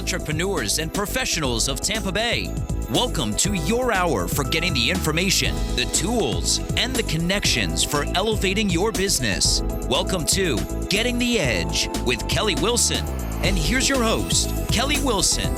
entrepreneurs and professionals of Tampa Bay. Welcome to your hour for getting the information, the tools, and the connections for elevating your business. Welcome to Getting the Edge with Kelly Wilson. And here's your host, Kelly Wilson.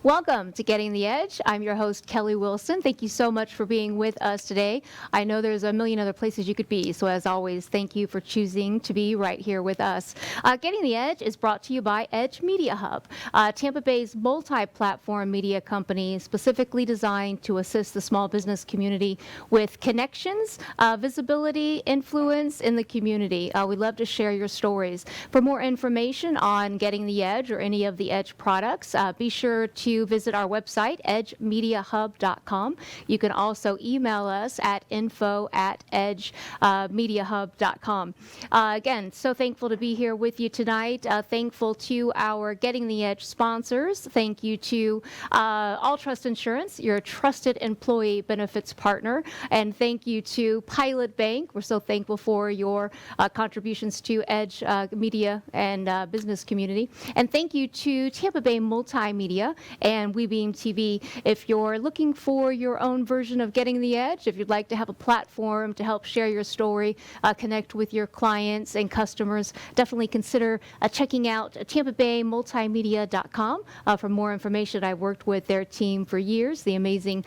Welcome to Getting the Edge. I'm your host, Kelly Wilson. Thank you so much for being with us today. I know there's a million other places you could be, so as always, thank you for choosing to be right here with us. Getting the Edge is brought to you by Edge Media Hub, Tampa Bay's multi-platform media company specifically designed to assist the small business community with connections, visibility, influence in the community. We'd love to share your stories. For more information on Getting the Edge or any of the Edge products, be sure to visit our website, edgemediahub.com. You can also email us at info@edgemediahub.com. Again, so thankful to be here with you tonight. Thankful to our Getting the Edge sponsors. Thank you to Alltrust Insurance, your trusted employee benefits partner. And thank you to Pilot Bank. We're so thankful for your contributions to Edge Media and business community. And thank you to Tampa Bay Multimedia and WeBeam TV. If you're looking for your own version of Getting the Edge, if you'd like to have a platform to help share your story, connect with your clients and customers, definitely consider checking out tampabaymultimedia.com for more information. I've worked with their team for years, the amazing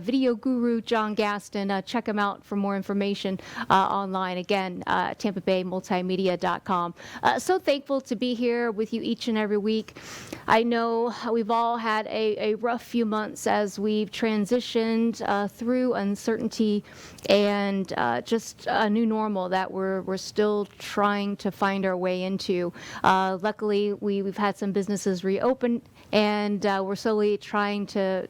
video guru John Gaston. Check him out for more information online. Again, tampabaymultimedia.com. So thankful to be here with you each and every week. I know we've all had a rough few months as we've transitioned through uncertainty and just a new normal that we're still trying to find our way into. Luckily, we've had some businesses reopen, and we're slowly trying to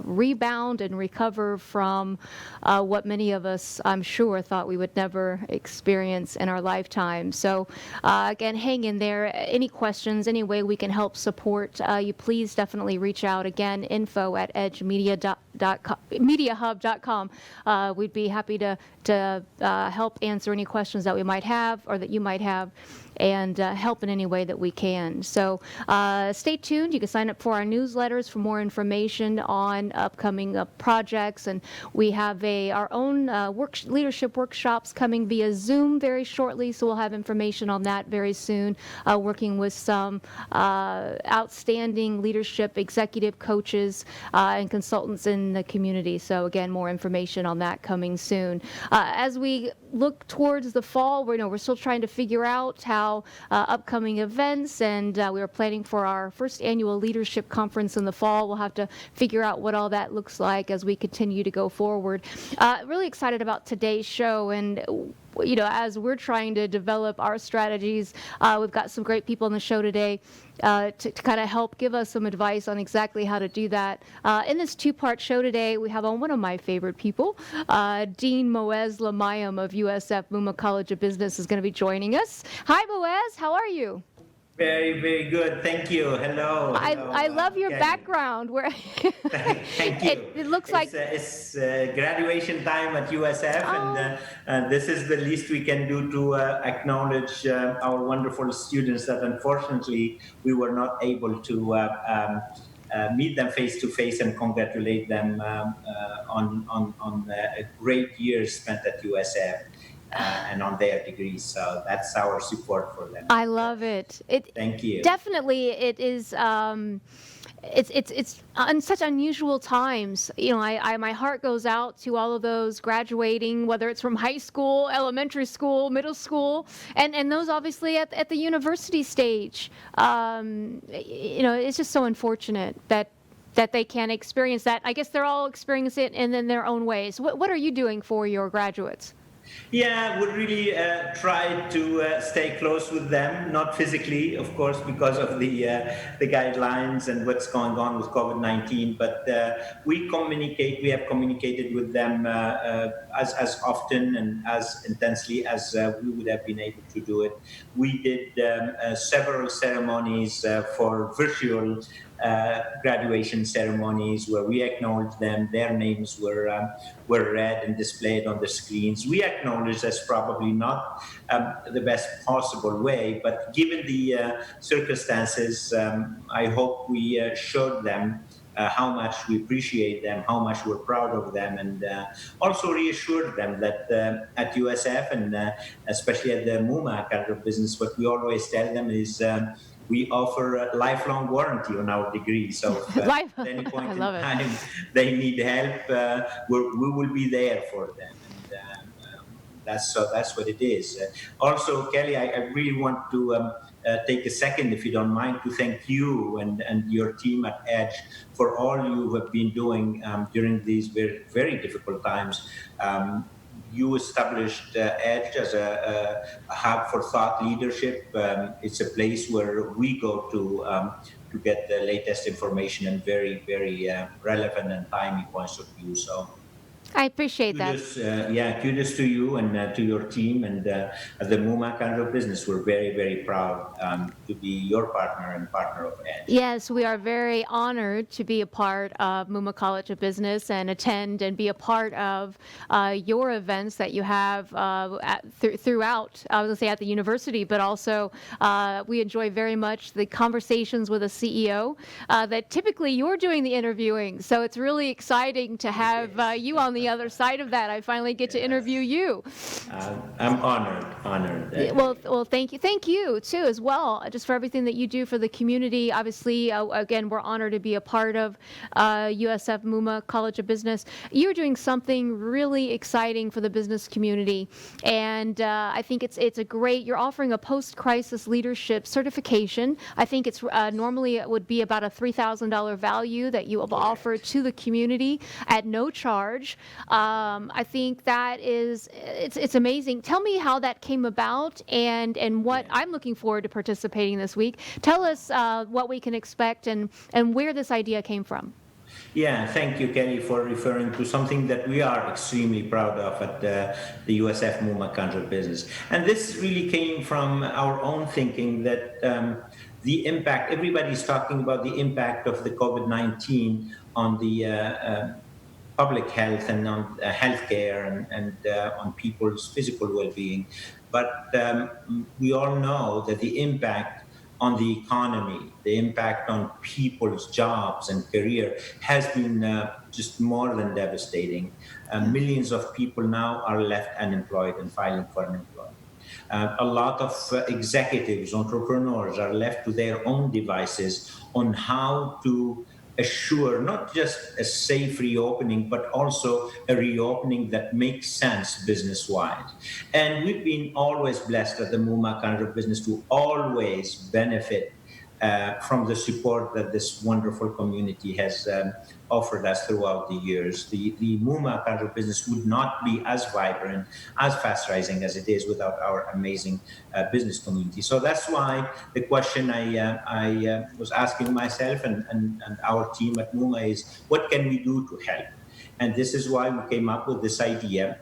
rebound and recover from what many of us, I'm sure, thought we would never experience in our lifetime. So again, hang in there. Any questions, any way we can help support you, please definitely reach out. Again, info@edgemediahub.com. We'd be happy to help answer any questions that we might have or that you might have, and help in any way that we can. So stay tuned. You can sign up for our newsletters for more information on upcoming projects. And we have our own leadership workshops coming via Zoom very shortly, so we'll have information on that very soon, working with some outstanding leadership executive coaches and consultants in the community. So again, more information on that coming soon. As we look towards the fall, we're still trying to figure out how upcoming events, and we are planning for our first annual leadership conference in the fall. We'll have to figure out what all that looks like as we continue to go forward. Really excited about today's show, and as we're trying to develop our strategies, we've got some great people on the show today to kind of help give us some advice on exactly how to do that. In this two-part show today, we have on one of my favorite people, Dean Moez Limayem of USF Muma College of Business is going to be joining us. Hi, Moez. How are you? Very, very good. Thank you. Hello. I love your background. Where Thank you. It looks like it's graduation time at USF, and this is the least we can do to acknowledge our wonderful students that unfortunately we were not able to meet them face to face and congratulate them on a great year spent at USF. And on their degrees, so that's our support for them. I love it. Thank you. Definitely, it is. It's on such unusual times. My heart goes out to all of those graduating, whether it's from high school, elementary school, middle school, and those obviously at the university stage. It's just so unfortunate that they can't experience that. I guess they're all experiencing it in their own ways. What are you doing for your graduates? Yeah, we really try to stay close with them, not physically, of course, because of the guidelines and what's going on with COVID-19. But we communicate. We have communicated with them as often and as intensely as we would have been able to do it. We did several ceremonies for virtual graduation ceremonies where we acknowledge them. Their names were read and displayed on the screens. We acknowledge that's probably not the best possible way, but given the circumstances, I hope we showed them how much we appreciate them, how much we're proud of them, and also reassured them that at USF and especially at the Muma kind of business, what we always tell them is we offer a lifelong warranty on our degree. So if at any point in time they need help, we will be there for them. That's what it is. Also, Kelly, I really want to take a second, if you don't mind, to thank you and your team at Edge for all you have been doing during these very, very difficult times. You established Edge as a hub for thought leadership. It's a place where we go to get the latest information and very, very relevant and timely points of view. So I appreciate that. Kudos to you and to your team and at the Muma kind of business. We're very, very proud to be your partner and partner of Edge. Yes, we are very honored to be a part of Muma College of Business and attend and be a part of your events that you have throughout, I was going to say at the university, but also we enjoy very much the conversations with a CEO that typically you're doing the interviewing. So it's really exciting to have you on the other side of that. I finally get to interview you. I'm honored. Well, thank you too as well, just for everything that you do for the community. Obviously, again, we're honored to be a part of USF Muma College of Business. You're doing something really exciting for the business community, and I think it's a great. You're offering a post-crisis leadership certification. I think it's normally it would be about a $3,000 value that you will offer to the community at no charge. I think that it's amazing. Tell me how that came about and what I'm looking forward to participating this week. Tell us what we can expect and where this idea came from. Yeah, thank you, Kelly, for referring to something that we are extremely proud of at the USF Muma College of Business. And this really came from our own thinking that the impact, everybody's talking about the impact of the COVID-19 on the public health and on healthcare and on people's physical well-being. But we all know that the impact on the economy, the impact on people's jobs and career has been just more than devastating. Millions of people now are left unemployed and filing for unemployment. A lot of executives, entrepreneurs are left to their own devices on how to assure not just a safe reopening, but also a reopening that makes sense business-wide. And we've been always blessed at the Muma kind of business to always benefit from the support that this wonderful community has offered us throughout the years. The Muma kind of business would not be as vibrant, as fast-rising as it is without our amazing business community. So that's why the question I was asking myself and our team at Muma is, what can we do to help? And this is why we came up with this idea.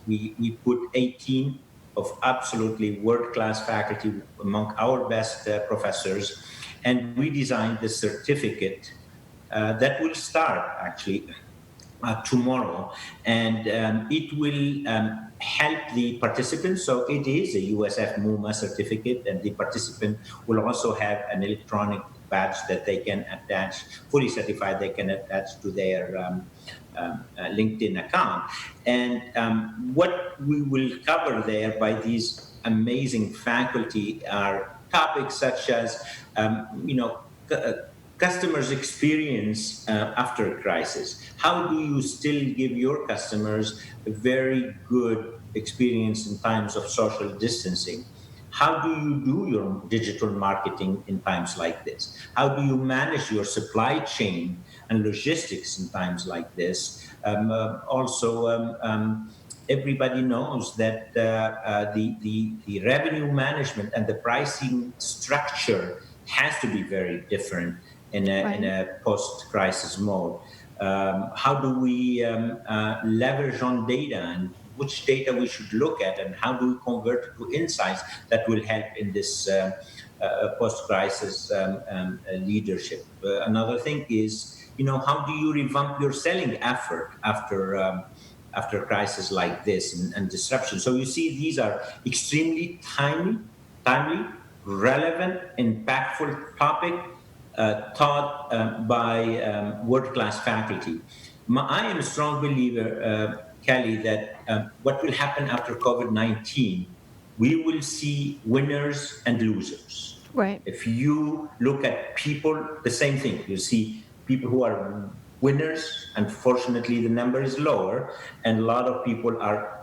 We put 18 of absolutely world-class faculty among our best professors, and we designed the certificate that will start actually tomorrow, and it will help the participants. So it is a USF Muma certificate, and the participant will also have an electronic badge that they can attach, fully certified, they can attach to their LinkedIn account. And what we will cover there by these amazing faculty are topics such as, customers' experience after a crisis. How do you still give your customers a very good experience in times of social distancing? How do you do your digital marketing in times like this? How do you manage your supply chain and logistics in times like this? Everybody knows that the revenue management and the pricing structure has to be very different in a post-crisis mode. How do we leverage on data and which data we should look at, and how do we convert it to insights that will help in this post-crisis leadership. Another thing is, how do you revamp your selling effort after a crisis like this and disruption? So you see, these are extremely timely, relevant, impactful topic taught by world-class faculty. I am a strong believer, Kelly, that what will happen after COVID-19, we will see winners and losers. Right. If you look at people, the same thing. You see people who are winners. Unfortunately, the number is lower, and a lot of people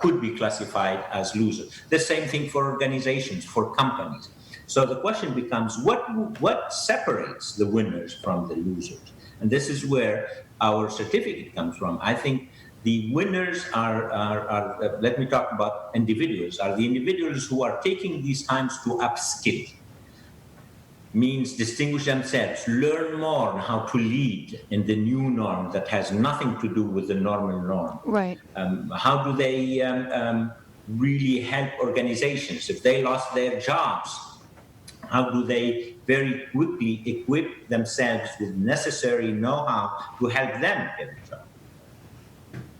could be classified as losers. The same thing for organizations, for companies. So the question becomes, what separates the winners from the losers? And this is where our certificate comes from. I think the winners are let me talk about individuals, are the individuals who are taking these times to upskill, means distinguish themselves, learn more on how to lead in the new norm that has nothing to do with the normal norm. Right. How do they really help organizations if they lost their jobs? How do they very quickly equip themselves with necessary know-how to help them get a job?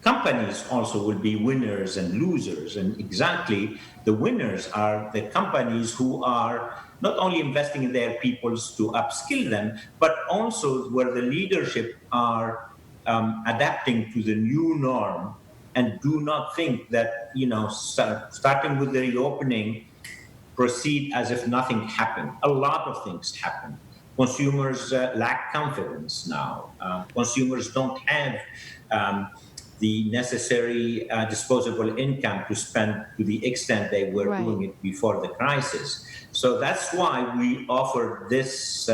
Companies also will be winners and losers, and exactly the winners are the companies who are not only investing in their peoples to upskill them, but also where the leadership are adapting to the new norm and do not think that, starting with the reopening, proceed as if nothing happened. A lot of things happen. Consumers lack confidence now. Consumers don't have the necessary disposable income to spend to the extent they were Right. doing it before the crisis. So that's why we offered this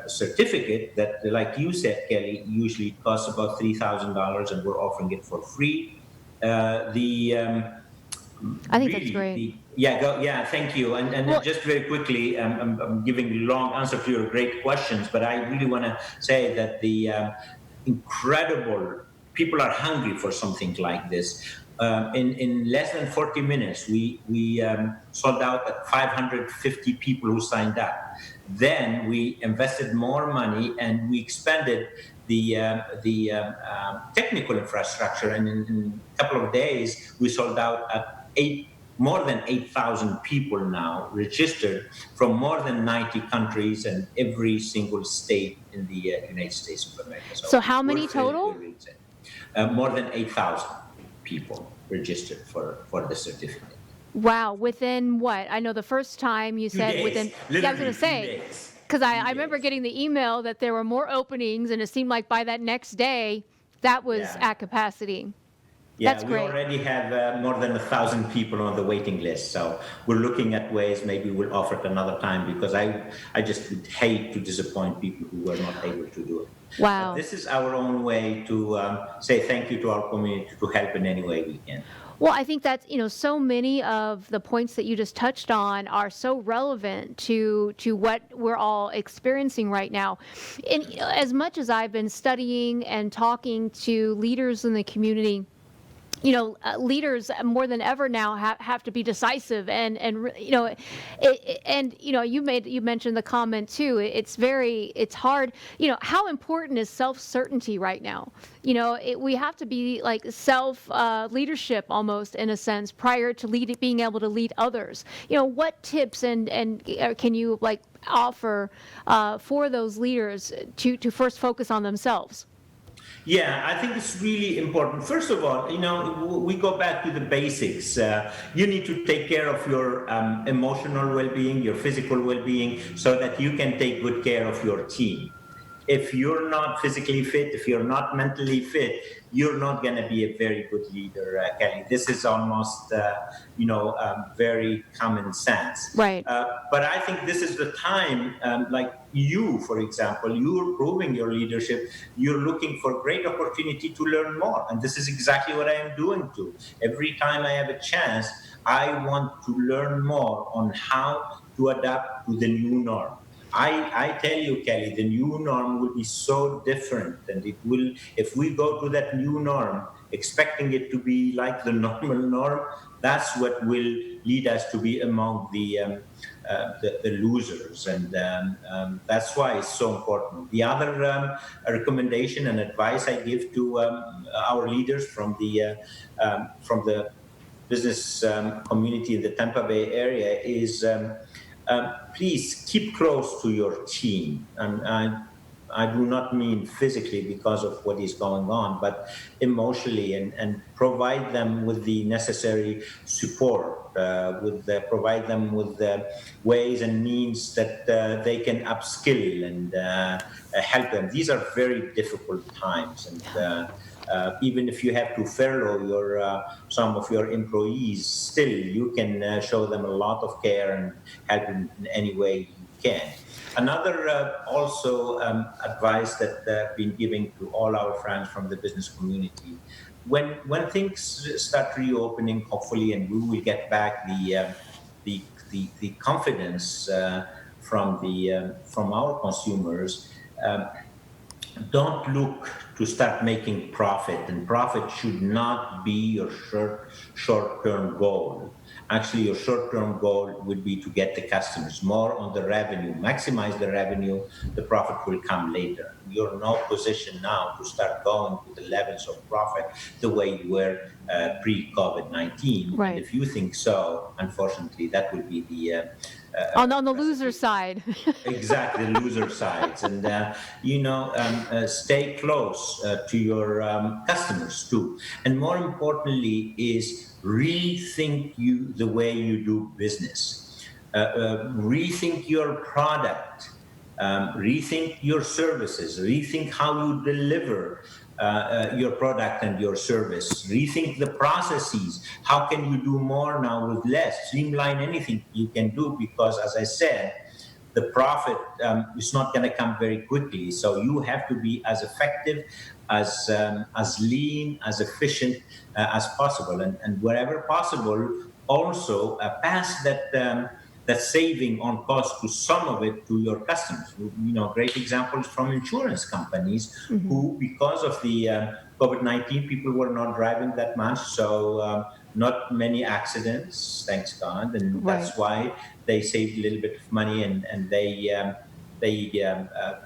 certificate that, like you said, Kelly, usually costs about $3,000, and we're offering it for free. I think that's great. Thank you. And Well- just very quickly, I'm giving a long answer to your great questions, but I really want to say that the incredible people are hungry for something like this. In less than 40 minutes, we sold out at 550 people who signed up. Then we invested more money and we expanded the technical infrastructure, and in a couple of days we sold out at more than 8,000 people now registered from more than 90 countries and every single state in the United States of America. So how many total? More than 8,000 people registered for the certificate. Wow. Within what? I know the first time you said 2 days. within. Literally Yeah, I was going to say. 2 days. Because 2 I remember days. getting the email that there were more openings, and it seemed like by that next day, that was Yeah. at capacity. Yeah, That's we great. already have more than 1,000 people on the waiting list. So we're looking at ways maybe we'll offer it another time, because I just would hate to disappoint people who were not able to do it. Wow. But this is our own way to say thank you to our community, to help in any way we can. Well, I think that's, so many of the points that you just touched on are so relevant to what we're all experiencing right now. And as much as I've been studying and talking to leaders in the community, leaders more than ever now have to be decisive, and you mentioned the comment too. It's hard. How important is self-certainty right now? We have to be like self leadership almost, in a sense, prior to being able to lead others. What tips and can you offer for those leaders to first focus on themselves? Yeah, I think it's really important. First of all, we go back to the basics. You need to take care of your emotional well-being, your physical well-being, so that you can take good care of your team. If you're not physically fit, if you're not mentally fit, you're not going to be a very good leader, Kelly. This is almost, very common sense. Right. But I think this is the time, like you, for example, you're proving your leadership. You're looking for great opportunity to learn more. And this is exactly what I am doing too. Every time I have a chance, I want to learn more on how to adapt to the new norm. I tell you, Kelly, the new norm will be so different, and it will. If we go to that new norm, expecting it to be like the normal norm, that's what will lead us to be among the losers, and that's why it's so important. The other recommendation and advice I give to our leaders from the business community in the Tampa Bay area is please keep close to your team. And I do not mean physically because of what is going on, but emotionally, and provide them with the necessary support, provide them with the ways and means that they can upskill and help them. These are very difficult times, and even if you have to furlough some of your employees, still you can show them a lot of care and help them in any way you can. Another also advice that I've been giving to all our friends from the business community, when things start reopening, hopefully, and we will get back the confidence from our consumers. Don't look to start making profit, and profit should not be your short-term goal. Actually, your short-term goal would be to get the customers more on the revenue, maximize the revenue. The profit will come later. You're in no position now to start going to the levels of profit the way you were pre-COVID-19. Right. And if you think so, unfortunately, that will be the on the loser side. Exactly, the loser sides. And, stay close to your customers too. And more importantly is rethink the way you do business. Rethink your product. Rethink your services. Rethink how you deliver your product and your service. Rethink the processes. How can you do more now with less? Streamline anything you can do, because, as I said, the profit is not going to come very quickly. So you have to be as effective, as lean, as efficient as possible, and wherever possible, also pass that saving on cost to some of it to your customers. Great examples from insurance companies who, because of the COVID-19, people were not driving that much, so not many accidents, thanks God, and Right. that's why they saved a little bit of money, and they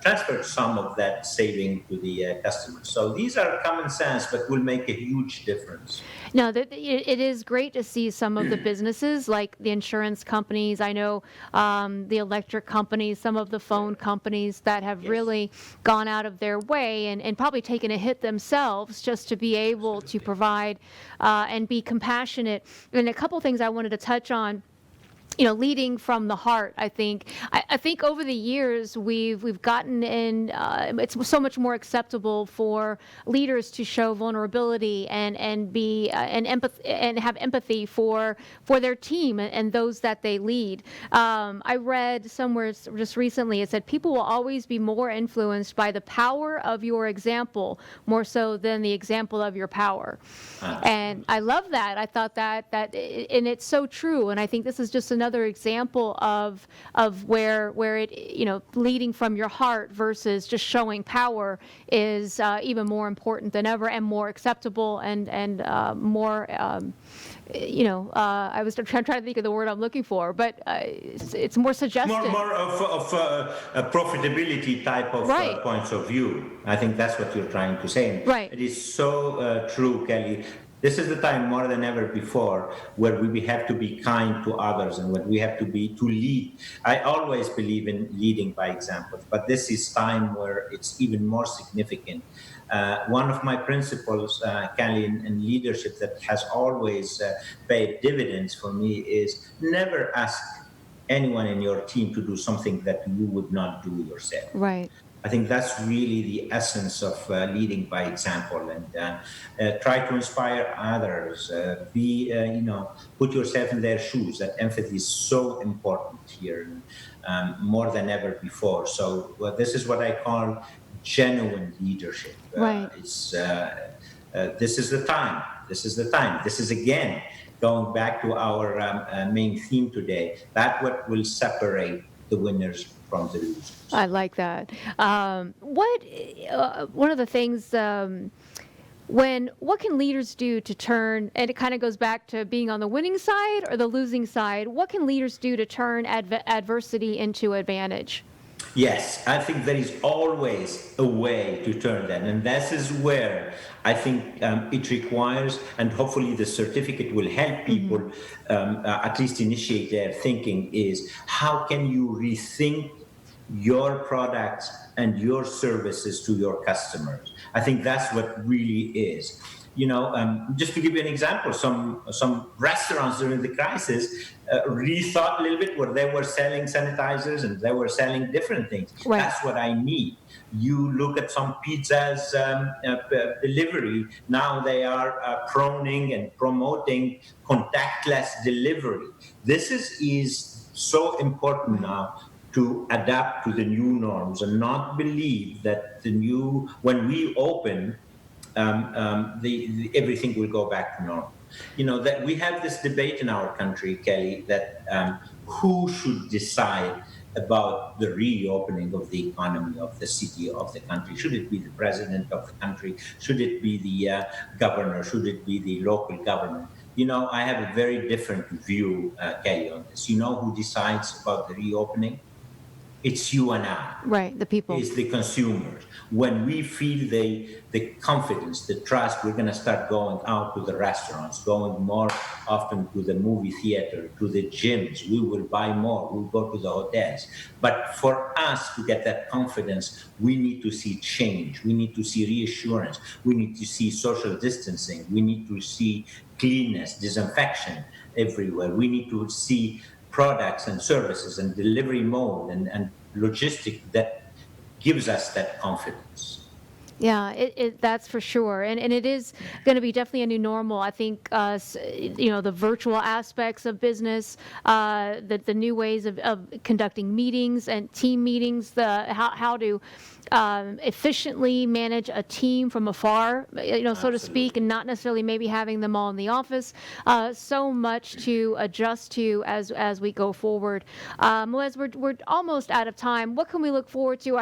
transferred some of that saving to the customers. So these are common sense, but will make a huge difference. No, it is great to see some of the businesses, like the insurance companies. I know the electric companies, some of the phone companies that have Yes. really gone out of their way and probably taken a hit themselves just to be able to provide and be compassionate. And a couple things I wanted to touch on. Leading from the heart, I think. I think over the years we've gotten in. It's so much more acceptable for leaders to show vulnerability and be and empathy and have empathy for their team and those that they lead. I read somewhere just recently it said people will always be more influenced by the power of your example more so than the example of your power. And I love that. I thought that and it's so true. And I think this is just another example of where it, leading from your heart versus just showing power is even more important than ever, and more acceptable and more I was trying to think of the word I'm looking for, but it's more suggestive. More of a profitability type of Right. Points of view. I think that's what you're trying to say. Right. It is so true, Kelly. This is the time more than ever before where we have to be kind to others and when we have to lead. I always believe in leading by example, but this is time where it's even more significant. One of my principles, Kelly, in leadership that has always paid dividends for me is never ask anyone in your team to do something that you would not do yourself. Right. I think that's really the essence of leading by example, and try to inspire others. Put yourself in their shoes. That empathy is so important here, more than ever before. So this is what I call genuine leadership. Right. This is the time. This is the time. This is again going back to our main theme today. That's what will separate the winners from the losers. I like that. One of the things what can leaders do to turn, and it kind of goes back to being on the winning side or the losing side, what can leaders do to turn adversity into advantage? Yes, I think there is always a way to turn that. And this is where I think it requires, and hopefully the certificate will help people at least initiate their thinking, is how can you rethink your products and your services to your customers? I think that's what really is. Just to give you an example, some restaurants during the crisis rethought a little bit where they were selling sanitizers and they were selling different things. Right. That's what I need. You look at some pizzas delivery. Now they are proning and promoting contactless delivery. This is so important now, to adapt to the new norms and not believe that when we open, everything will go back to normal. That we have this debate in our country, Kelly, that who should decide about the reopening of the economy of the city, of the country. Should it be the president of the country? Should it be the governor? Should it be the local government? I have a very different view, Kelly, on this. Who decides about the reopening? It's you and I. Right, the people. It's the consumers. When we feel the confidence, the trust, we're going to start going out to the restaurants, going more often to the movie theater, to the gyms. We will buy more. We'll go to the hotels. But for us to get that confidence, we need to see change. We need to see reassurance. We need to see social distancing. We need to see cleanness, disinfection everywhere. We need to see products and services and delivery mode and logistic that gives us that confidence. Yeah, that's for sure. And it is going to be definitely a new normal. I think, the virtual aspects of business, the new ways of conducting meetings and team meetings, how to efficiently manage a team from afar, so to speak, and not necessarily maybe having them all in the office. So much to adjust to as we go forward. Moez, we're almost out of time. What can we look forward to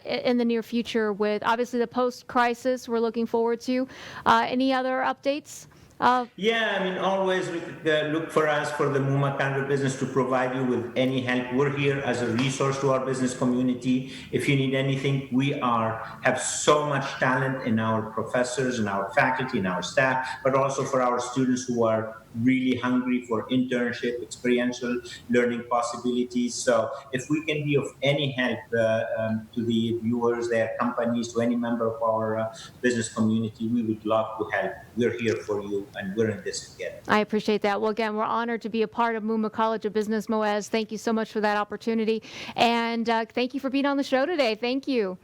in the near future with, obviously, the post-crisis we're looking forward to? Any other updates? Always look for us, for the Muma Country Business, to provide you with any help. We're here as a resource to our business community. If you need anything, we have so much talent in our professors and our faculty and our staff, but also for our students who are really hungry for internship, experiential learning possibilities. So if we can be of any help to the viewers, their companies, to any member of our business community, we would love to help. We're here for you, and we're in this together. I appreciate that. Well, again, we're honored to be a part of Muma College of Business. Moez, thank you so much for that opportunity. And thank you for being on the show today. Thank you.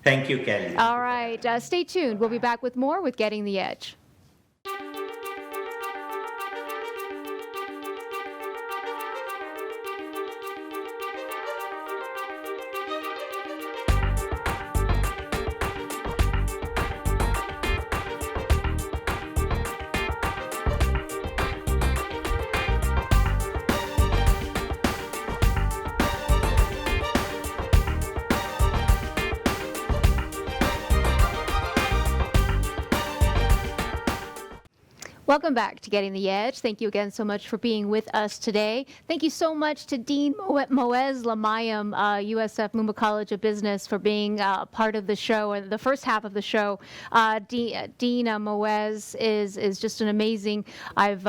Thank you, Kelly. All right. Stay tuned. We'll be back with more with Getting the Edge. Welcome back to Getting the Edge. Thank you again so much for being with us today. Thank you so much to Dean Moez Limayem, USF Muma College of Business, for being part of the show, and the first half of the show. Dean Moez is just an amazing. I've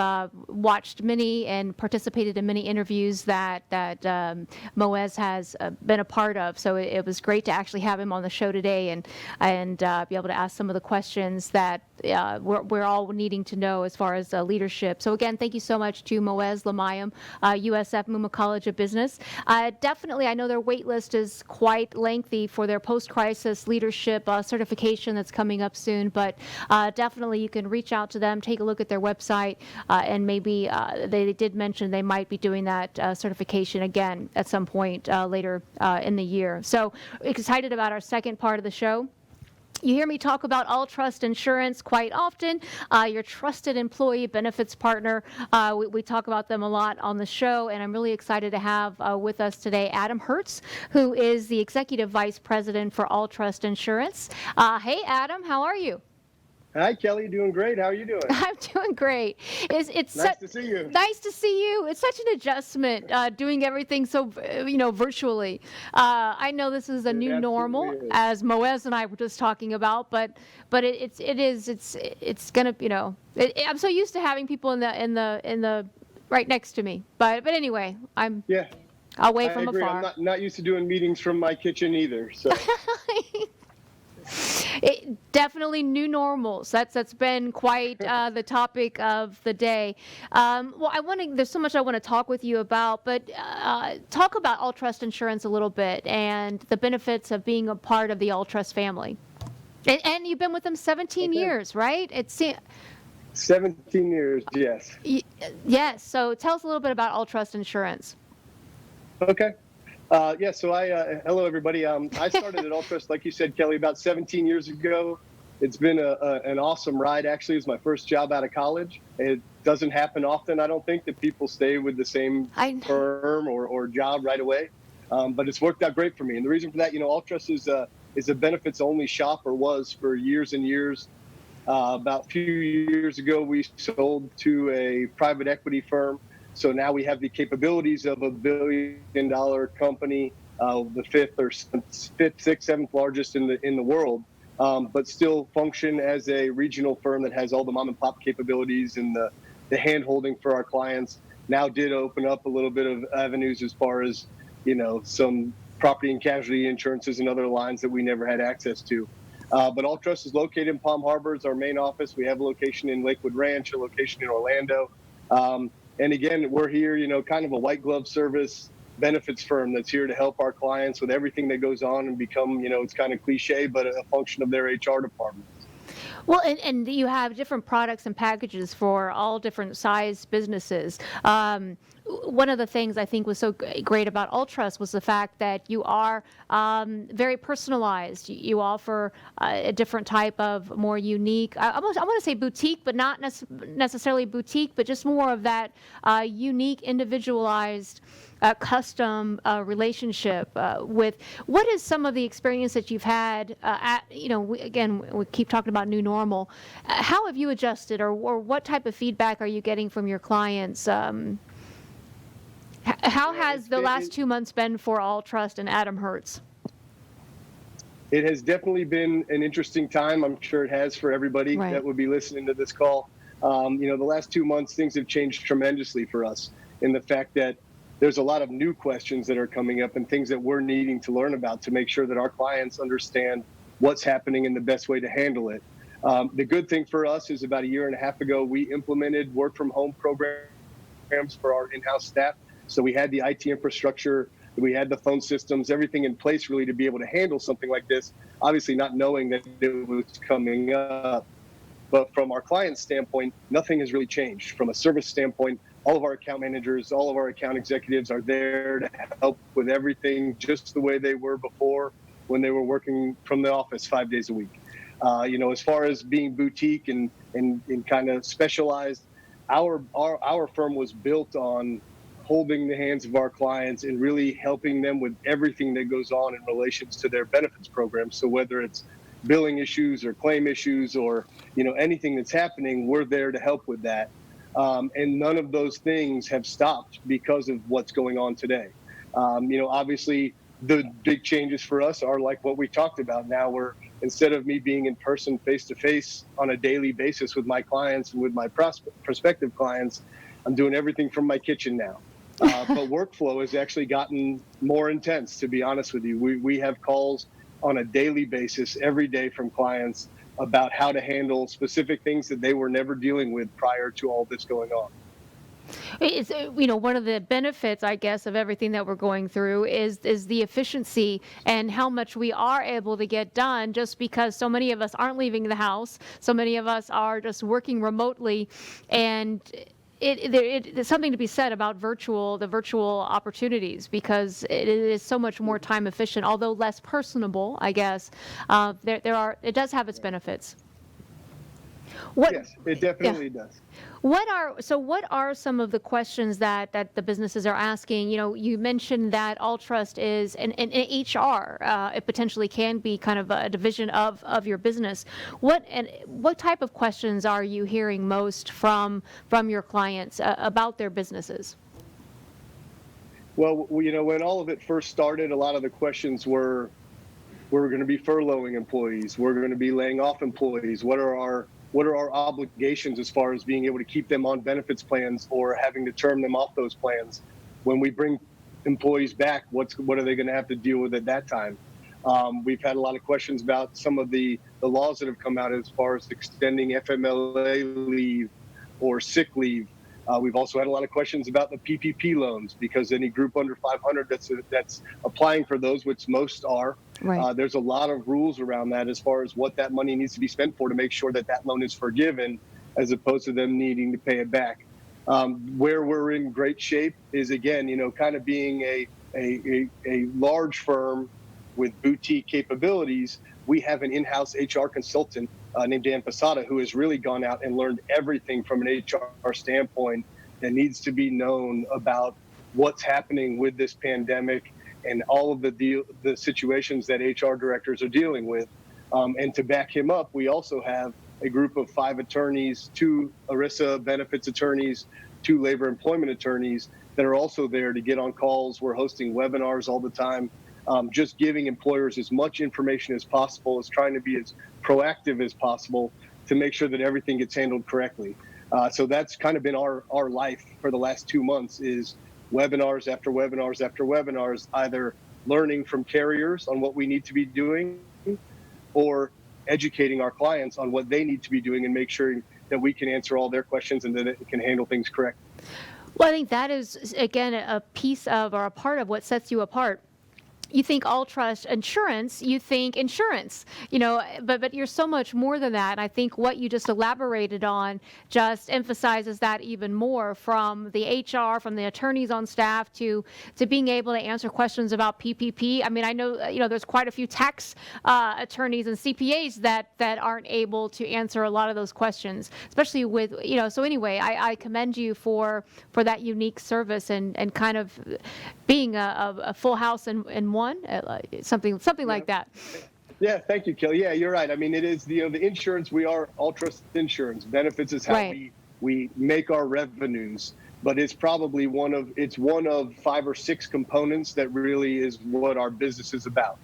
watched many and participated in many interviews that Moez has been a part of. So it was great to actually have him on the show today and be able to ask some of the questions that we're all needing to know as far as leadership. So again, thank you so much to Moez Limayem, USF Muma College of Business. Definitely, I know their wait list is quite lengthy for their post-crisis leadership certification that's coming up soon, but definitely you can reach out to them, take a look at their website, and maybe they did mention they might be doing that certification again at some point later in the year. So excited about our second part of the show. You hear me talk about Alltrust Insurance quite often, your trusted employee benefits partner. We talk about them a lot on the show, and I'm really excited to have with us today Adam Hertz, who is the Executive Vice President for Alltrust Insurance. Hey, Adam, how are you? Hi, Kelly. Doing great. How are you doing? I'm doing great. It's Nice to see you. Nice to see you. It's such an adjustment doing everything so virtually. I know this is a It new normal, absolutely is. as Moez and I were just talking about, but it's gonna I'm so used to having people in the right next to me. But anyway, I'm Yeah, away I from agree. I'm afar. not used to doing meetings from my kitchen either. So Definitely new normals. That's been quite the topic of the day. Well, there's so much I want to talk with you about, but talk about Alltrust Insurance a little bit and the benefits of being a part of the Alltrust family. And you've been with them 17 okay. years, right? 17 years, yes. Yes. So tell us a little bit about Alltrust Insurance. Okay. Yeah, so hello, everybody. I started at Alltrust, like you said, Kelly, about 17 years ago. It's been an awesome ride. Actually, it's my first job out of college. It doesn't happen often, I don't think, that people stay with the same firm or job right away. But it's worked out great for me. And the reason for that, Alltrust is a benefits-only shop, or was for years and years. About a few years ago, we sold to a private equity firm. So now we have the capabilities of $1 billion company, the fifth, sixth, seventh largest in the world, but still function as a regional firm that has all the mom and pop capabilities and the hand holding for our clients. Now did open up a little bit of avenues as far as, some property and casualty insurances and other lines that we never had access to. But Alltrust is located in Palm Harbor. It's our main office. We have a location in Lakewood Ranch, a location in Orlando. And again, we're here, kind of a white glove service benefits firm that's here to help our clients with everything that goes on and become, it's kind of cliche, but a function of their HR department. Well, and you have different products and packages for all different size businesses. One of the things I think was so great about Alltrust was the fact that you are very personalized. You offer a different type of more unique, I want to say boutique, but not necessarily boutique, but just more of that unique, individualized custom relationship with. What is some of the experience that you've had we keep talking about new normal. How have you adjusted, or what type of feedback are you getting from your clients? How has the last 2 months been for Alltrust and Adam Hertz? It has definitely been an interesting time. I'm sure it has for everybody that would be listening to this call. The last 2 months, things have changed tremendously for us in the fact that there's a lot of new questions that are coming up and things that we're needing to learn about to make sure that our clients understand what's happening and the best way to handle it. The good thing for us is about a year and a half ago, we implemented work from home programs for our in-house staff. So we had the IT infrastructure, we had the phone systems, everything in place really to be able to handle something like this, obviously not knowing that it was coming up. But from our client standpoint, nothing has really changed. From a service standpoint, all of our account managers, all of our account executives are there to help with everything just the way they were before when they were working from the office 5 days a week. As far as being boutique and kind of specialized, our firm was built on holding the hands of our clients and really helping them with everything that goes on in relations to their benefits program. So whether it's billing issues or claim issues or, anything that's happening, we're there to help with that. And none of those things have stopped because of what's going on today. Obviously the big changes for us are like what we talked about. Now instead of me being in person face to face on a daily basis with my clients and with my prospective clients, I'm doing everything from my kitchen now. But workflow has actually gotten more intense, to be honest with you. We have calls on a daily basis every day from clients about how to handle specific things that they were never dealing with prior to all this going on. It's, one of the benefits, I guess, of everything that we're going through is the efficiency and how much we are able to get done just because so many of us aren't leaving the house. So many of us are just working remotely, and there's something to be said about the virtual opportunities because it is so much more time efficient, although less personable, I guess. It does have its benefits. Yes, it definitely does. What are some of the questions that the businesses are asking? You mentioned that Alltrust is an HR. It potentially can be kind of a division of your business. What type of questions are you hearing most from your clients about their businesses? Well, when all of it first started, a lot of the questions were, we're going to be furloughing employees. We're going to be laying off employees. What are our obligations as far as being able to keep them on benefits plans or having to term them off those plans? When we bring employees back, what are they going to have to deal with at that time? We've had a lot of questions about some of the laws that have come out as far as extending FMLA leave or sick leave. We've also had a lot of questions about the PPP loans, because any group under 500 that's applying for those, which most are, Right. there's a lot of rules around that as far as what that money needs to be spent for to make sure that loan is forgiven, as opposed to them needing to pay it back. Where we're in great shape is, again, kind of being a large firm with boutique capabilities. We have an in-house HR consultant named Dan Posada, who has really gone out and learned everything from an HR standpoint that needs to be known about what's happening with this pandemic and all of the situations that HR directors are dealing with. And to back him up, we also have a group of 5 attorneys, 2 ERISA benefits attorneys, 2 labor employment attorneys that are also there to get on calls. We're hosting webinars all the time, just giving employers as much information as possible, as trying to be as proactive as possible to make sure that everything gets handled correctly. So that's kind of been our life for the last 2 months, is webinars after webinars after webinars, either learning from carriers on what we need to be doing or educating our clients on what they need to be doing and make sure that we can answer all their questions and that it can handle things correctly. Well, I think that is, again, a piece of or a part of what sets you apart. You think Alltrust Insurance, you think insurance, but you're so much more than that. And I think what you just elaborated on just emphasizes that even more, from the HR, from the attorneys on staff to being able to answer questions about PPP. I mean, I know, there's quite a few tax attorneys and CPAs that aren't able to answer a lot of those questions, especially with, so anyway, I commend you for that unique service and kind of being a full house in one, something like that. Yeah, thank you, Kelly. Yeah, you're right. I mean, it is the insurance. We are Alltrust Insurance. Benefits is how we make our revenues, but it's probably one of 5 or 6 components that really is what our business is about.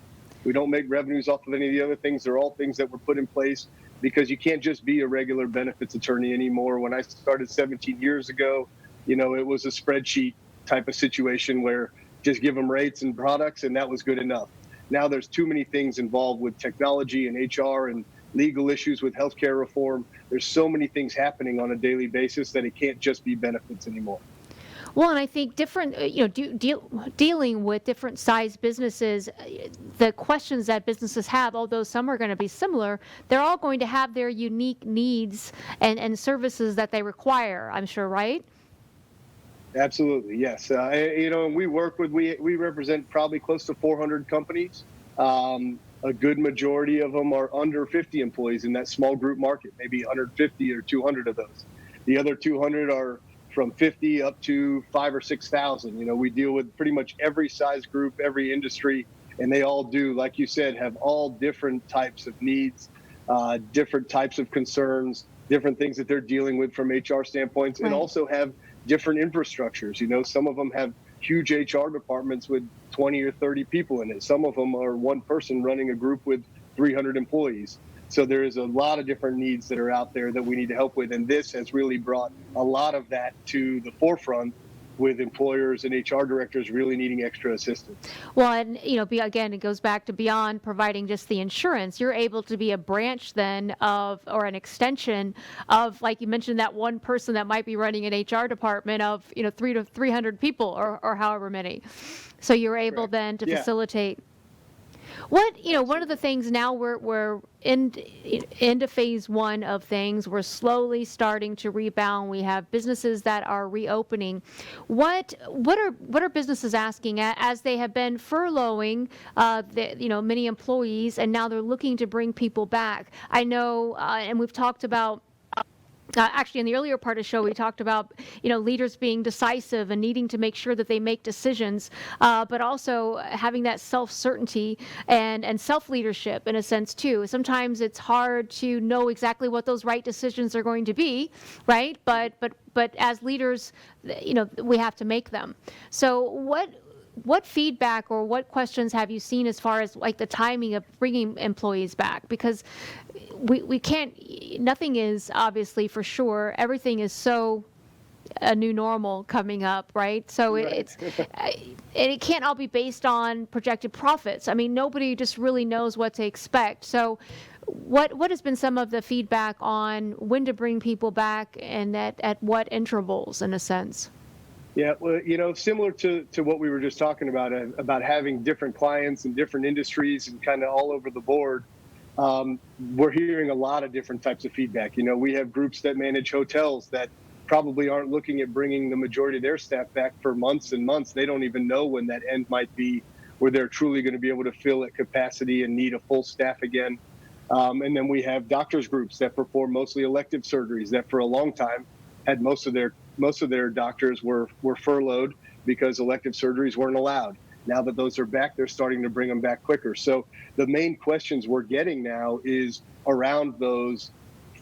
We don't make revenues off of any of the other things. They're all things that were put in place because you can't just be a regular benefits attorney anymore. When I started 17 years ago, it was a spreadsheet type of situation where just give them rates and products, and that was good enough. Now there's too many things involved with technology and HR and legal issues with healthcare reform. There's so many things happening on a daily basis that it can't just be benefits anymore. Well, and I think different, dealing with different size businesses, the questions that businesses have, although some are going to be similar, they're all going to have their unique needs and services that they require, I'm sure, right? Absolutely, yes. And we represent probably close to 400 companies. A good majority of them are under 50 employees in that small group market, maybe 150 or 200 of those. The other 200 are from 50 up to 5,000 or 6,000. We deal with pretty much every size group, every industry, and they all do, like you said, have all different types of needs, different types of concerns, different things that they're dealing with from HR standpoints, and also have different infrastructures. Some of them have huge HR departments with 20 or 30 people in it. Some of them are one person running a group with 300 employees. So there is a lot of different needs that are out there that we need to help with. And this has really brought a lot of that to the forefront, with employers and HR directors really needing extra assistance. Well, and again, it goes back to beyond providing just the insurance. You're able to be a branch then or an extension of, like you mentioned, that one person that might be running an HR department of 300 to 300 people or however many. So you're able then to facilitate. One of the things now we're into phase 1 of things. We're slowly starting to rebound. We have businesses that are reopening. What are businesses asking as they have been furloughing many employees, and now they're looking to bring people back? I know, and we've talked about Actually, in the earlier part of the show, we talked about, leaders being decisive and needing to make sure that they make decisions, but also having that self-certainty and self-leadership in a sense too. Sometimes it's hard to know exactly what those right decisions are going to be, right? But as leaders, we have to make them. So what feedback or what questions have you seen as far as like the timing of bringing employees back? Because we can't, nothing is obviously for sure. Everything is so a new normal coming up, right? So Right. it can't all be based on projected profits. I mean, nobody just really knows what to expect. So what has been some of the feedback on when to bring people back and at what intervals in a sense? Yeah, well, similar to what we were just talking about having different clients and different industries and kind of all over the board, we're hearing a lot of different types of feedback. We have groups that manage hotels that probably aren't looking at bringing the majority of their staff back for months and months. They don't even know when that end might be, where they're truly going to be able to fill at capacity and need a full staff again. And then we have doctors groups that perform mostly elective surgeries that for a long time had most of their doctors were furloughed because elective surgeries weren't allowed. Now that those are back, they're starting to bring them back quicker. So the main questions we're getting now is around those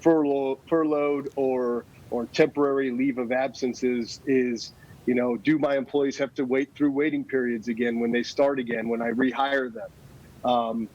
furloughed or temporary leave of absences is, do my employees have to wait through waiting periods again when they start again, when I rehire them?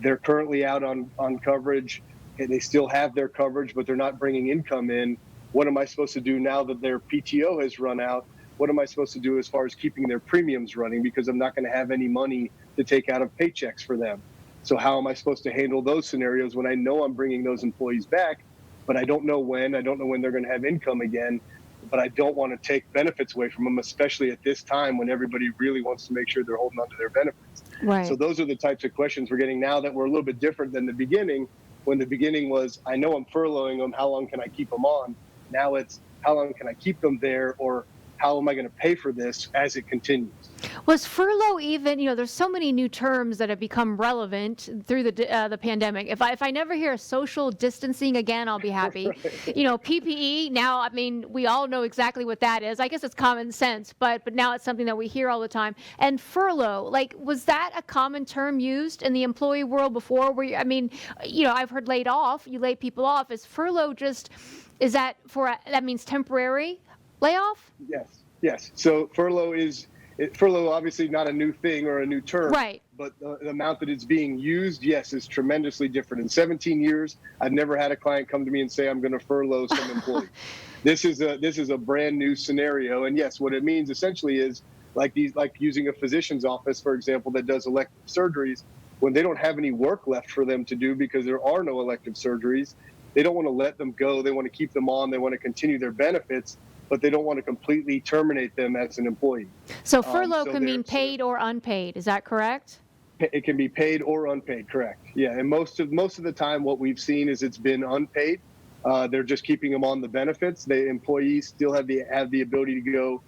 They're currently out on coverage and they still have their coverage, but they're not bringing income in. What am I supposed to do now that their PTO has run out? What am I supposed to do as far as keeping their premiums running? Because I'm not going to have any money to take out of paychecks for them. So how am I supposed to handle those scenarios when I know I'm bringing those employees back, but I don't know when? I don't know when they're going to have income again, but I don't want to take benefits away from them, especially at this time when everybody really wants to make sure they're holding on to their benefits. Right. So those are the types of questions we're getting now that were a little bit different than the beginning, when the beginning was, I know I'm furloughing them, how long can I keep them on? Now it's, how long can I keep them there, or how am I going to pay for this as it continues? Was furlough even, there's so many new terms that have become relevant through the pandemic. If I never hear social distancing again, I'll be happy. Right. PPE, now, I mean, we all know exactly what that is. I guess it's common sense, but now it's something that we hear all the time. And furlough, was that a common term used in the employee world before? I've heard laid off, you lay people off. Is furlough that means temporary layoff? Yes. So furlough obviously not a new thing or a new term, right? But the amount that it's being used, yes, is tremendously different. In 17 years, I've never had a client come to me and say, I'm going to furlough some employee. This is a brand new scenario. And yes, what it means essentially is like using a physician's office, for example, that does elective surgeries. When they don't have any work left for them to do because there are no elective surgeries, they don't want to let them go. They want to keep them on. They want to continue their benefits, but they don't want to completely terminate them as an employee. So furlough can mean paid or unpaid. Is that correct? It can be paid or unpaid, correct. Yeah, and most of the time what we've seen is it's been unpaid. They're just keeping them on the benefits. The employees still have the ability to go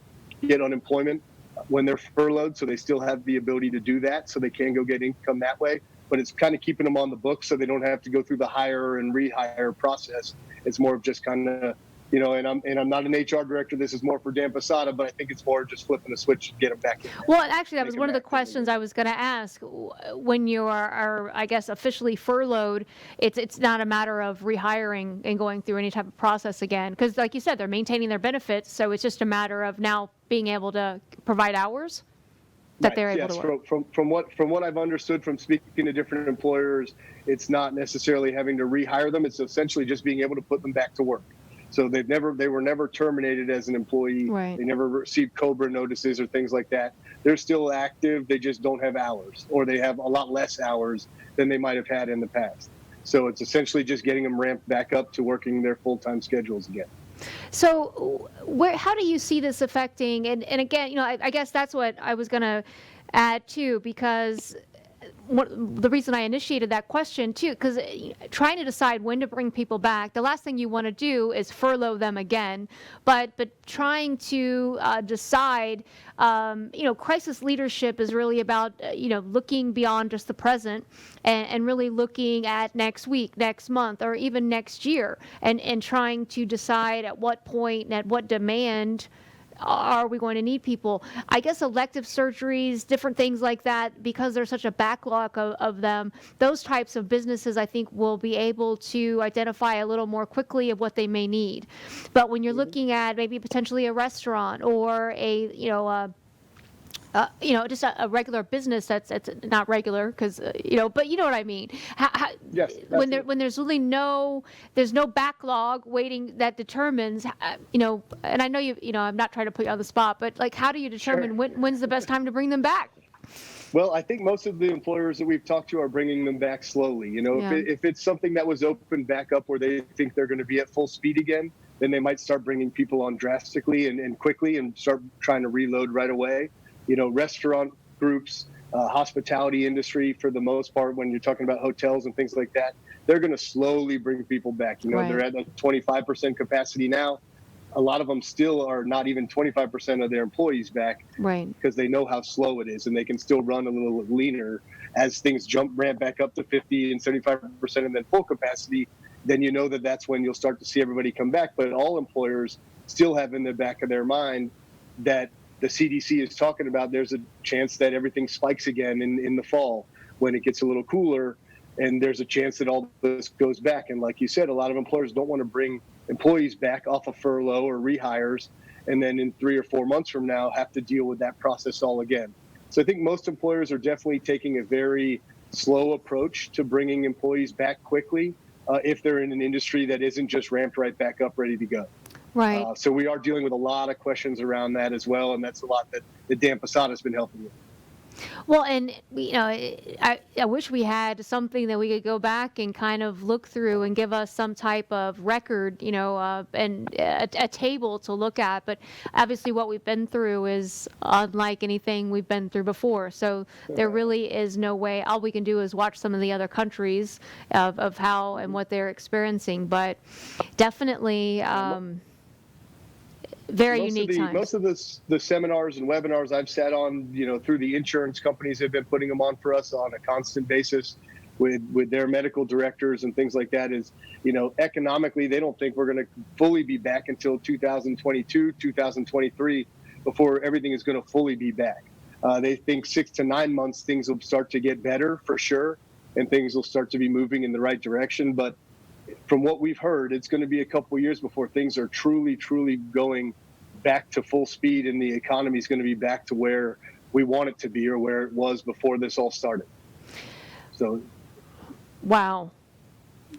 get unemployment when they're furloughed, so they still have the ability to do that, so they can go get income that way. But it's kind of keeping them on the books so they don't have to go through the hire and rehire process. It's more of just kind of, and I'm not an HR director. This is more for Dan Posada, but I think it's more just flipping a switch to get them back in. Well, actually, that was one of the questions I was going to ask. When you are, I guess, officially furloughed, it's not a matter of rehiring and going through any type of process again, because, like you said, they're maintaining their benefits. So it's just a matter of now being able to provide hours that they're able to work. From what I've understood from speaking to different employers, it's not necessarily having to rehire them. It's essentially just being able to put them back to work. So they were never terminated as an employee. Right. They never received COBRA notices or things like that. They're still active. They just don't have hours, or they have a lot less hours than they might have had in the past. So it's essentially just getting them ramped back up to working their full-time schedules again. So how do you see this affecting, and again, I guess that's what I was going to add too, because the reason I initiated that question too, because trying to decide when to bring people back, the last thing you want to do is furlough them again. But trying to decide, crisis leadership is really about looking beyond just the present and really looking at next week, next month, or even next year, and trying to decide at what point and at what demand are we going to need people. I guess elective surgeries, different things like that, because there's such a backlog of them, those types of businesses I think will be able to identify a little more quickly of what they may need. But when you're looking at maybe potentially a restaurant or just a regular business that's not regular, because but you know what I mean. Yes. When there's really no backlog waiting that determines, and I know I'm not trying to put you on the spot, but like, how do you determine when's the best time to bring them back? Well, I think most of the employers that we've talked to are bringing them back slowly. If it's something that was opened back up where they think they're going to be at full speed again, then they might start bringing people on drastically and quickly and start trying to reload right away. Restaurant groups, hospitality industry, for the most part, when you're talking about hotels and things like that, they're going to slowly bring people back. Right. They're at like 25% capacity now. A lot of them still are not even 25% of their employees back, right? Because they know how slow it is, and they can still run a little leaner. As things ramp back up to 50 and 75% and then full capacity, then that's when you'll start to see everybody come back. But all employers still have in the back of their mind that the CDC is talking about there's a chance that everything spikes again in the fall when it gets a little cooler, and there's a chance that all this goes back. And like you said, a lot of employers don't want to bring employees back off of furlough or rehires, and then in 3 or 4 months from now have to deal with that process all again. So I think most employers are definitely taking a very slow approach to bringing employees back quickly if they're in an industry that isn't just ramped right back up, ready to go. Right. So we are dealing with a lot of questions around that as well, and that's a lot that Dan Posada has been helping with. Well, and I wish we had something that we could go back and kind of look through and give us some type of record, and a table to look at. But obviously, what we've been through is unlike anything we've been through before. So there really is no way. All we can do is watch some of the other countries of how and what they're experiencing. But definitely. Very unique times. Most of the seminars and webinars I've sat on, through the insurance companies have been putting them on for us on a constant basis with their medical directors and things like that is, economically, they don't think we're going to fully be back until 2022, 2023 before everything is going to fully be back. They think 6 to 9 months, things will start to get better for sure, and things will start to be moving in the right direction. But from what we've heard, it's going to be a couple of years before things are truly going back to full speed, and the economy is going to be back to where we want it to be or where it was before this all started. So, wow.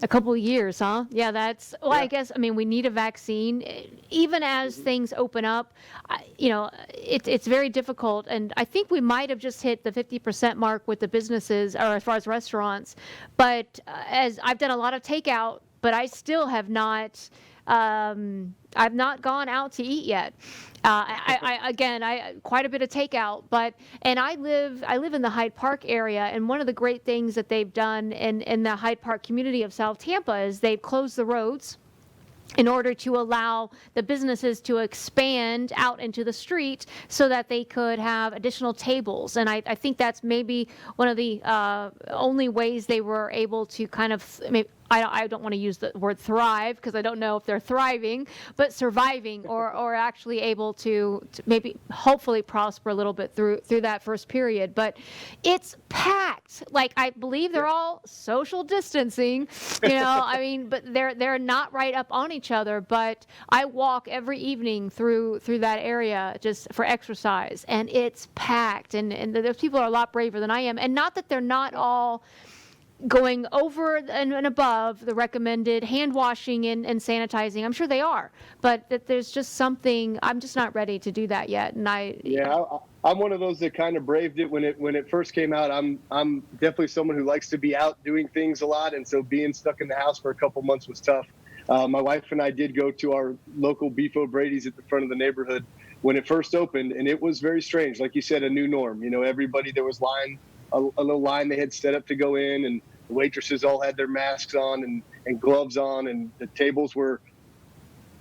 A couple of years, huh? Yeah, that's, well, yeah. I guess, we need a vaccine. Even as things open up, it's very difficult. And I think we might have just hit the 50% mark with the businesses, or as far as restaurants. But as I've done a lot of takeout, but I still have not, I've not gone out to eat yet. I quite a bit of takeout, and I live in the Hyde Park area, and one of the great things that they've done in the Hyde Park community of South Tampa is they've closed the roads in order to allow the businesses to expand out into the street so that they could have additional tables. And I think that's maybe one of the only ways they were able to kind of, I don't want to use the word thrive because I don't know if they're thriving, but surviving or actually able to maybe hopefully prosper a little bit through that first period. But it's packed. Like, I believe they're all social distancing, but they're not right up on each other. But I walk every evening through that area just for exercise, and it's packed. And those people are a lot braver than I am. And not that they're not all going over and above the recommended hand washing and sanitizing. I'm sure they are, but that there's just something, I'm just not ready to do that yet. And I'm one of those that kind of braved it when it first came out. I'm definitely someone who likes to be out doing things a lot, and so being stuck in the house for a couple months was tough. My wife and I did go to our local Beef O'Brady's at the front of the neighborhood when it first opened, and it was very strange. Like you said, a new norm. Everybody, there was line a little line they had set up to go in, and the waitresses all had their masks on and gloves on, and the tables were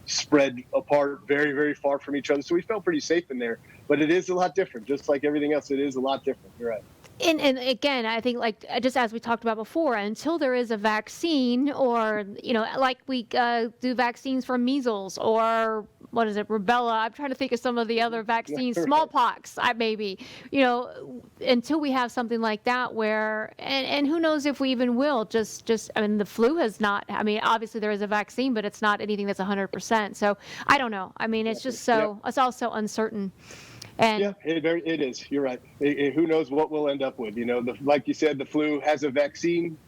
spread apart very, very far from each other. So we felt pretty safe in there. But it is a lot different. Just like everything else, it is a lot different. You're right. And again, I think, like, just as we talked about before, until there is a vaccine, or, like we do vaccines for measles, or what is it, rubella? I'm trying to think of some of the other vaccines, smallpox, maybe, until we have something like that where, and who knows if we even will, I mean, the flu has not, I mean, obviously there is a vaccine, but it's not anything that's 100%. So I don't know. I mean, it's just it's all so uncertain. And yeah, it is. You're right. Who knows what we'll end up with? Like you said, the flu has a vaccine.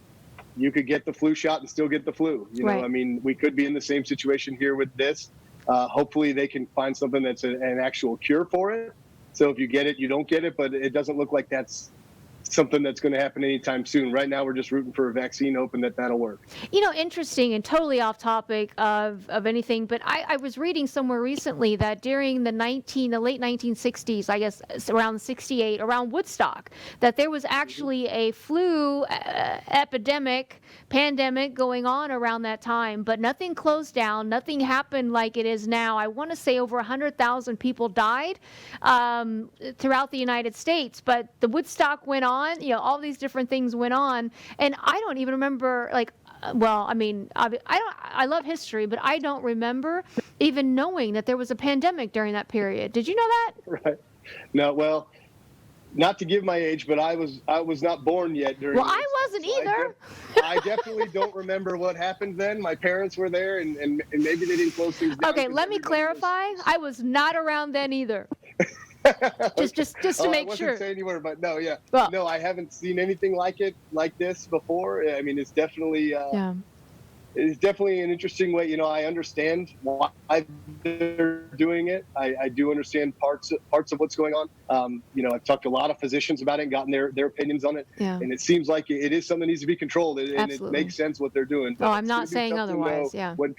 You could get the flu shot and still get the flu. Right. I mean, we could be in the same situation here with this. Hopefully they can find something that's an actual cure for it. So if you get it, you don't get it, but it doesn't look like that's something that's going to happen anytime soon. Right now, we're just rooting for a vaccine, hoping that'll work. Interesting and totally off topic of anything, but I was reading somewhere recently that during the late 1960s, I guess around 68, around Woodstock, that there was actually a flu pandemic going on around that time, but nothing closed down, nothing happened like it is now. I want to say over 100,000 people died throughout the United States, but the Woodstock went on. All these different things went on, and I don't even remember, I love history, but I don't remember even knowing that there was a pandemic during that period. Did you know that? Right. No, well, not to give my age, but I was not born yet during. Well, I wasn't either. I definitely don't remember what happened then. My parents were there, and maybe they didn't close things down. Okay, let me clarify. I was not around then either. just to make sure. I wasn't saying you were, but no, yeah. Well, no, I haven't seen anything like this before. I mean, it's definitely it's definitely an interesting way. I understand why they're doing it. I do understand parts of what's going on. I've talked to a lot of physicians about it and gotten their opinions on it. Yeah. And it seems like it is something that needs to be controlled, and Absolutely. it makes sense what they're doing. But I'm not saying otherwise. Yeah. When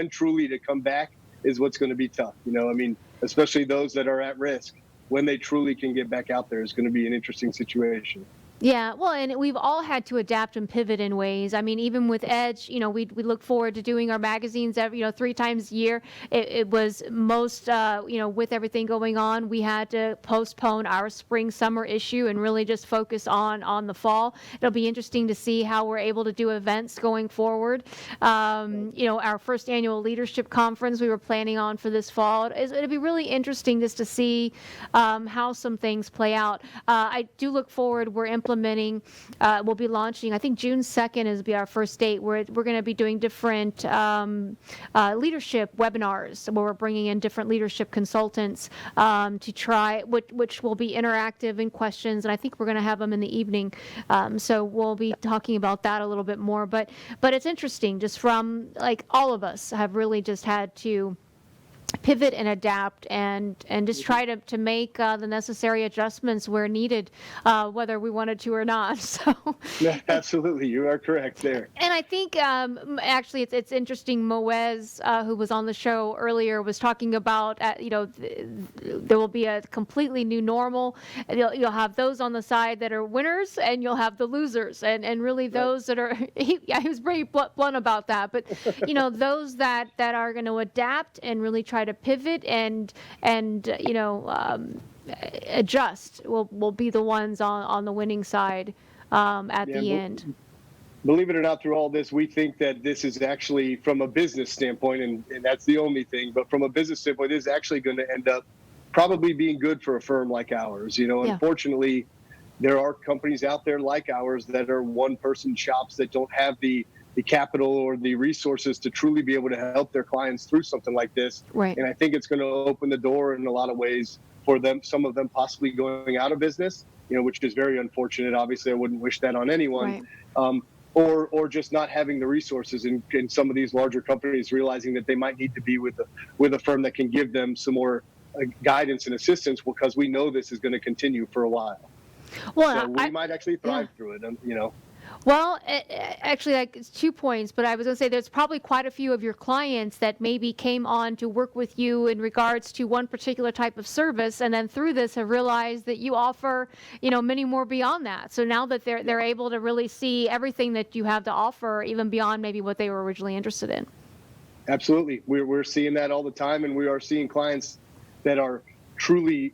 truly to come back is what's going to be tough. I mean, especially those that are at risk, when they truly can get back out there, is going to be an interesting situation. Yeah, well, and we've all had to adapt and pivot in ways. I mean, even with Edge, we look forward to doing our magazines every 3 times a year. It was most with everything going on, we had to postpone our spring summer issue and really just focus on the fall. It'll be interesting to see how we're able to do events going forward. Our first annual leadership conference we were planning on for this fall. It'll be really interesting just to see how some things play out. I do look forward. We're implementing, we'll be launching, I think June 2nd is be our first date, where we're going to be doing different leadership webinars, where we're bringing in different leadership consultants to try, which will be interactive and questions, and I think we're going to have them in the evening. So we'll be talking about that a little bit more, but it's interesting, just from, like, all of us have really just had to pivot and adapt and just try to make the necessary adjustments where needed, whether we wanted to or not. So yeah, absolutely, you are correct there. And I think actually it's interesting. Moez, who was on the show earlier, was talking about there will be a completely new normal. You'll have those on the side that are winners, and you'll have the losers, and really those that are. He was very blunt about that, but those that are going to adapt and really try to pivot and adjust will be the ones on the winning side at the end. Believe it or not, through all this, we think that this is actually, from a business standpoint, and that's the only thing, but from a business standpoint, it is actually going to end up probably being good for a firm like ours. Unfortunately, there are companies out there like ours that are one-person shops that don't have the capital or the resources to truly be able to help their clients through something like this. Right. And I think it's going to open the door in a lot of ways for them, some of them possibly going out of business, which is very unfortunate. Obviously, I wouldn't wish that on anyone. Right. Or just not having the resources in some of these larger companies, realizing that they might need to be with a firm that can give them some more guidance and assistance, because we know this is going to continue for a while. Well, so we might actually thrive through it, Well, actually, like, it's 2 points, but I was going to say there's probably quite a few of your clients that maybe came on to work with you in regards to one particular type of service, and then through this have realized that you offer, many more beyond that. So now that they're able to really see everything that you have to offer, even beyond maybe what they were originally interested in. Absolutely. We're seeing that all the time, and we are seeing clients that are truly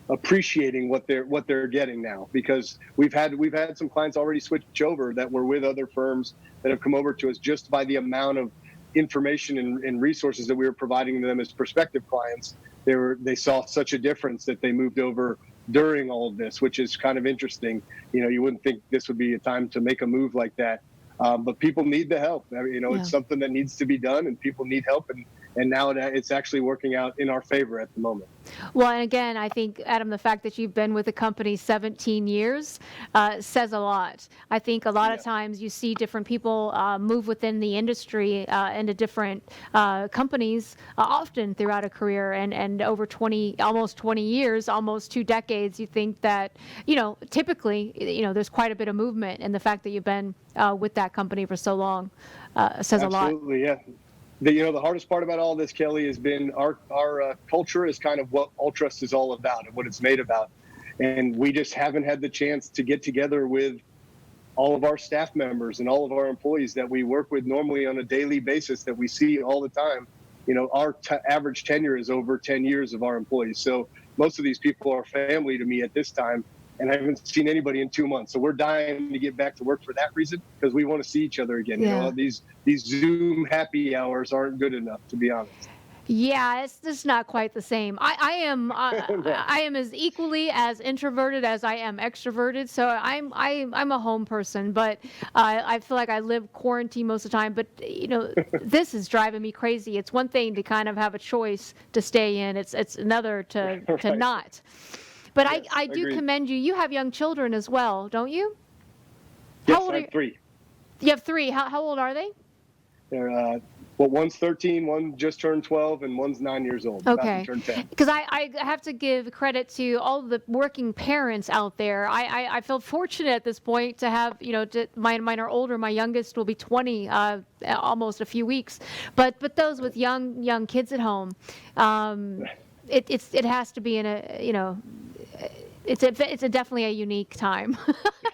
appreciating what they're getting now, because we've had some clients already switch over that were with other firms that have come over to us just by the amount of information and resources that we were providing them as prospective clients. They saw such a difference that they moved over during all of this, which is kind of interesting. You wouldn't think this would be a time to make a move like that, but people need the help. It's something that needs to be done, and people need help, and now it's actually working out in our favor at the moment. Well, and again, I think, Adam, the fact that you've been with the company 17 years says a lot. I think a lot of times you see different people move within the industry into different companies often throughout a career, and over almost 20 years, almost 2 decades, you think that, typically, there's quite a bit of movement, and the fact that you've been with that company for so long says a lot. Absolutely, yeah. The hardest part about all this, Kelly, has been our culture is kind of what Alltrust is all about and what it's made about. And we just haven't had the chance to get together with all of our staff members and all of our employees that we work with normally on a daily basis, that we see all the time. Our average tenure is over 10 years of our employees. So most of these people are family to me at this time, and I haven't seen anybody in 2 months. So we're dying to get back to work for that reason, because we want to see each other again. Yeah. These Zoom happy hours aren't good enough, to be honest. Yeah, it's just not quite the same. I am as equally as introverted as I am extroverted. So I'm a home person, but I feel like I live quarantine most of the time. But this is driving me crazy. It's one thing to kind of have a choice to stay in. It's another to Right. not. But Yes, I do agreed. commend you. You have young children as well, don't you? Yes, How old I are have 3. You have 3. How old are they? They're one's 13, one just turned 12, and one's 9 years old. About Okay. to turn 10. Because I have to give credit to all the working parents out there. I feel fortunate at this point to have, mine are older. My youngest will be 20 almost a few weeks. But those with young kids at home, it has to be in a, it's definitely a unique time.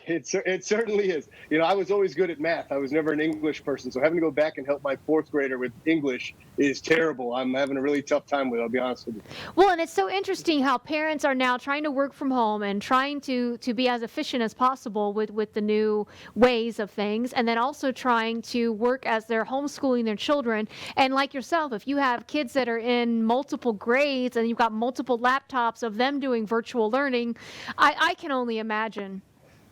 It certainly is. I was always good at math. I was never an English person, so having to go back and help my 4th grader with English is terrible. I'm having a really tough time with it, I'll be honest with you. Well, and it's so interesting how parents are now trying to work from home and trying to be as efficient as possible with the new ways of things, and then also trying to work as they're homeschooling their children. And like yourself, if you have kids that are in multiple grades and you've got multiple laptops of them doing virtual learning, I can only imagine.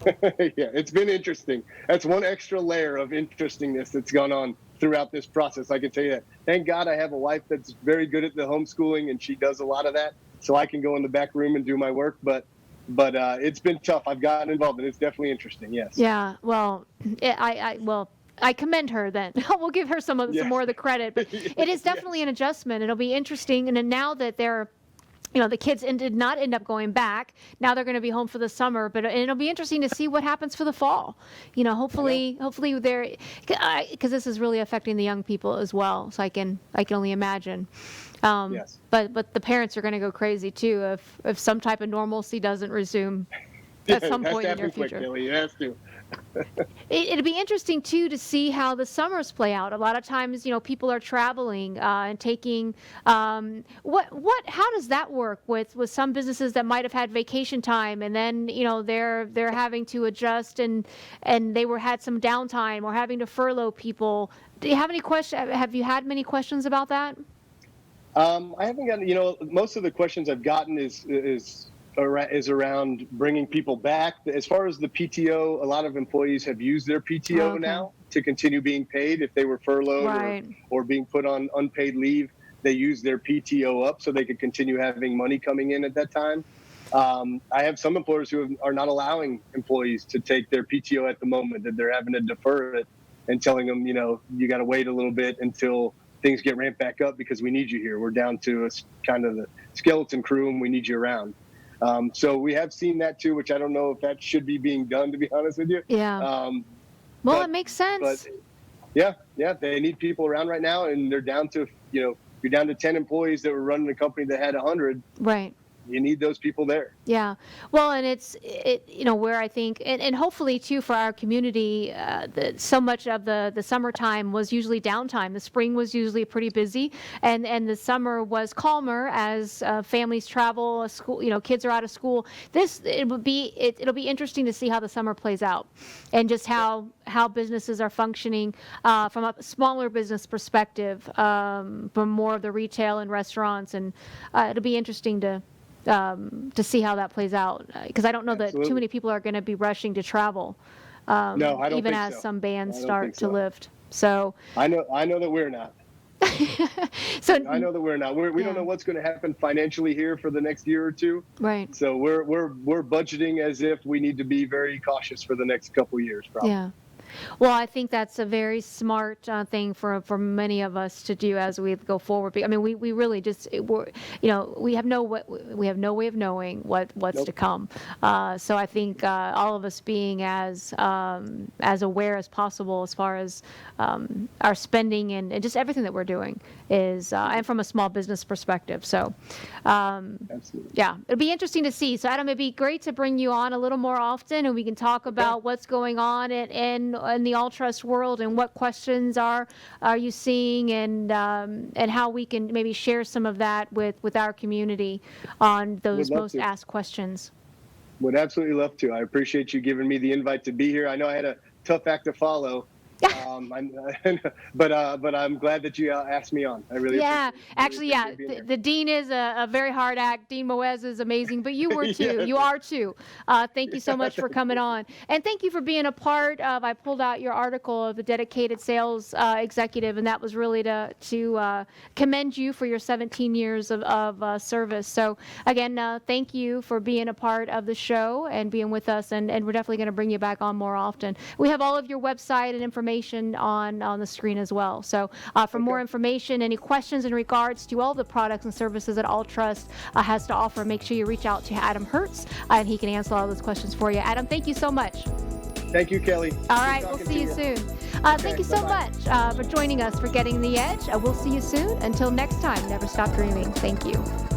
Yeah, it's been interesting. That's one extra layer of interestingness that's gone on throughout this process. I can tell you that. Thank God I have a wife that's very good at the homeschooling, and she does a lot of that, so I can go in the back room and do my work. But it's been tough. I've gotten involved, and it's definitely interesting. Yes. Yeah. Well, I commend her then. We'll give her some more of the credit. But it is definitely an adjustment. It'll be interesting. And then now that they're the kids did not end up going back. Now they're going to be home for the summer, but it'll be interesting to see what happens for the fall. Hopefully they're, because this is really affecting the young people as well. So I can only imagine. Yes. But the parents are going to go crazy too if some type of normalcy doesn't resume at some point in the near future. It has to. It'd be interesting too to see how the summers play out. A lot of times, people are traveling and taking. How does that work with some businesses that might have had vacation time and then they're having to adjust and they had some downtime or having to furlough people. Do you have any questions? Have you had many questions about that? I haven't gotten. Most of the questions I've gotten is around bringing people back. As far as the PTO, a lot of employees have used their PTO now to continue being paid if they were furloughed or being put on unpaid leave. They use their PTO up so they could continue having money coming in at that time. I have some employers who are not allowing employees to take their PTO at the moment, that they're having to defer it and telling them, you got to wait a little bit until things get ramped back up because we need you here. We're down to kind of the skeleton crew and we need you around. So we have seen that too, which I don't know if that should be being done, to be honest with you. Yeah. Well, it makes sense. But yeah, they need people around right now, and they're down to, you're down to 10 employees that were running a company that had 100. Right. You need those people there. Yeah. Well, and where I think, and hopefully too for our community, so much of the summertime was usually downtime. The spring was usually pretty busy, and the summer was calmer as families travel, school, kids are out of school. It'll be interesting to see how the summer plays out, and just how businesses are functioning from a smaller business perspective, from more of the retail and restaurants, and it'll be interesting to see how that plays out, because I don't know that too many people are going to be rushing to travel. No, I don't even think as so. some bands I don't start think to so. lift. So I know that we're not. so I know that we're not. We don't know what's going to happen financially here for the next year or two. right. So we're budgeting as if we need to be very cautious for the next couple years, probably. Yeah. Well, I think that's a very smart thing for many of us to do as we go forward. I mean, we really just we have no way of knowing what's to come. So I think all of us being as aware as possible as far as our spending and just everything that we're doing is, and from a small business perspective. So Absolutely. yeah, it'll be interesting to see. So Adam, it'd be great to bring you on a little more often, and we can talk about what's going on in the Alltrust world, and what questions are you seeing, and how we can maybe share some of that with our community on those most asked questions. Would absolutely love to. I appreciate you giving me the invite to be here. I know I had a tough act to follow. But I'm glad that you asked me on. I really appreciate it. Actually, the dean is a very hard act. Dean Moez is amazing, but you were too. You are too. Thank you so much for coming on, and thank you for being a part of. I pulled out your article of the dedicated sales executive, and that was really to commend you for your 17 years of service. So again, thank you for being a part of the show and being with us, and we're definitely going to bring you back on more often. We have all of your website and information on the screen as well. So for more information, any questions in regards to all the products and services that Alltrust has to offer, make sure you reach out to Adam Hertz, and he can answer all those questions for you. Adam, thank you so much. Thank you, Kelly. All right, we'll see you soon. Thank you so much for joining us for Getting the Edge. We'll see you soon. Until next time, never stop dreaming. Thank you.